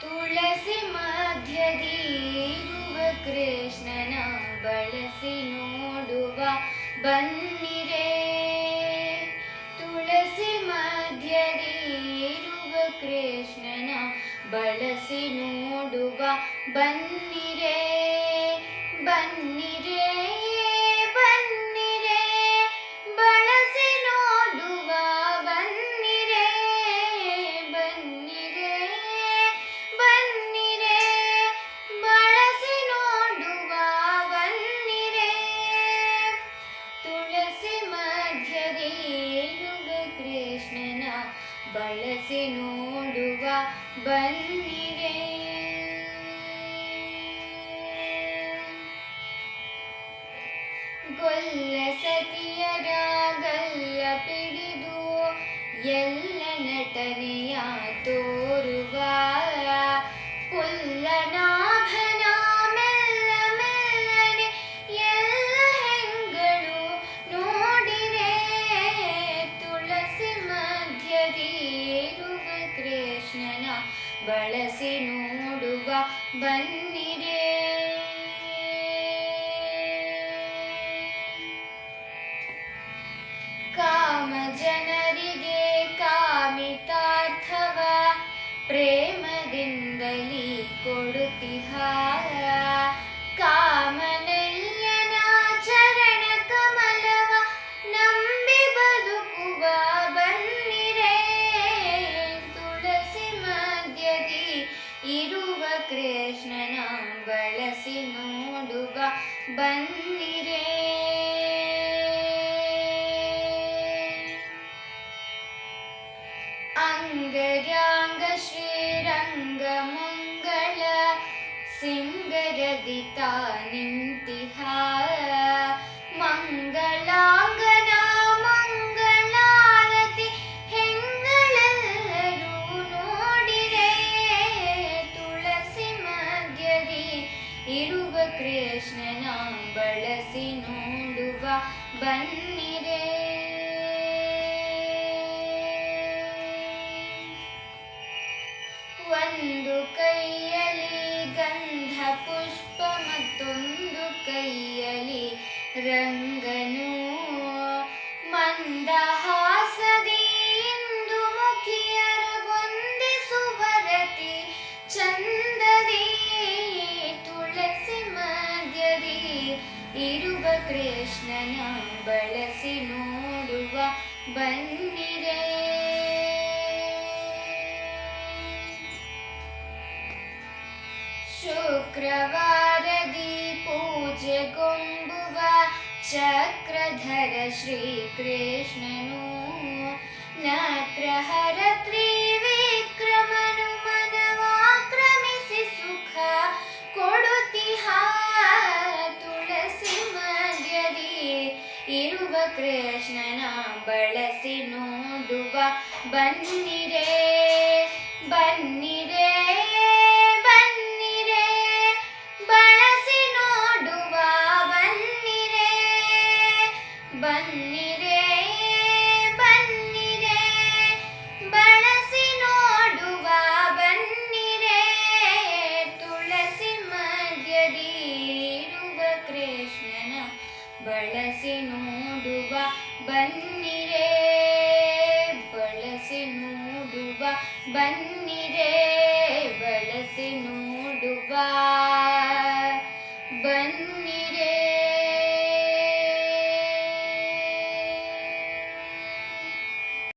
ತುಳಸಿ ಮಧ್ಯದೀರುವ ಕೃಷ್ಣನ ಬಳಸಿ ನೋಡುವ ಬನ್ನಿರೆ. ತುಳಸಿ ಮಧ್ಯದೀರುವ ಕೃಷ್ಣನ ಬಳಸಿ ನೋಡುವ ಬನ್ನಿರೆ. ಬನ್ನಿರೆ ಬನ್ನಿರೆ ಬಳಸಿ ನೋಡುವ ಬನ್ನಿರೆ. ಬನ್ನಿರೆ ಬನ್ನಿರೆ ಬಳಸಿ ನೋಡುವ ಬನ್ನಿರೆ. ತುಳಸಿ ಮಧ್ಯದೀರುವ ಕೃಷ್ಣನ ಬಳಸಿ ನೋಡುವ ಬನ್ನಿರೆ. ಗೊಲ್ಲ ಸತಿಯರ ಗಲ್ಲ ಪಿಡಿದು ಎಲ್ಲ ನಟನೆಯ ತೋರುವ ಪುಲ್ಲನಾಭನ ಮೆಲ್ಲ ಮೆಲ್ಲನೆ ಎಲ್ಲ ಹೆಂಗಳು ನೋಡಿರೆ. ತುಳಸಿ ಮಧ್ಯದೀರುವ ಕೃಷ್ಣನ ಬಳಸಿ ನೋಡುವ ಬನ್ನಿರೆ. ಕಾಮ ಜನರಿಗೆ ಕಾಮಿತಾರ್ಥವ ಪ್ರೇಮದಿಂದಲೀ ಕೊಡುತ್ತಿಹ. ಕಾಮನಯ್ಯನ ಚರಣ ಕಮಲವ ನಂಬಿ ಬದುಕುವ ಬನ್ನಿರೆ. ತುಳಸಿ ಮಧ್ಯದಿ ಇರುವ ಕೃಷ್ಣನ ಬಳಸಿ ನೋಡುವ ಬನ್ನಿರೆ. ಅಂಗರ್ಯಾಂಗ ಶ್ರೀರಂಗ ಮಂಗಳ ಸಿಂಗರದಿತ ನಿಂತಿಹ. ಮಂಗಳಾಂಗನ ಮಂಗಳಾರತಿ ಹೆಂಗಳೆಲ್ಲರೂ ನೋಡಿರೆ. ತುಳಸಿ ಮಧ್ಯದಿ ಇರುವ ಕೃಷ್ಣನ ಬಳಸಿ ನೋಡುವ ಬನ್ನಿರೆ. ಒಂದು ಕೈಯಲ್ಲಿ ಗಂಧ ಪುಷ್ಪ ಮತ್ತೊಂದು ಕೈಯಲ್ಲಿ ರಂಗನು. ಮಂದಹಾಸದಿ ಇಂದು ಮುಖಿಯರ ಗೊಂದಿಸುವರತಿ ಚಂದದಿ. ತುಳಸಿ ಮಧ್ಯದಿ ಇರುವ ಕೃಷ್ಣನ ಬಳಸಿ ನೋಡುವ ಬನ್ನಿರೆ. ಶುಕ್ರವಾರದಿ ಪೂಜೆಗೊಂಬುವ ಚಕ್ರಧರ ಶ್ರೀಕೃಷ್ಣನು. ನಕ್ರಹರ ತ್ರಿಲೋಚನ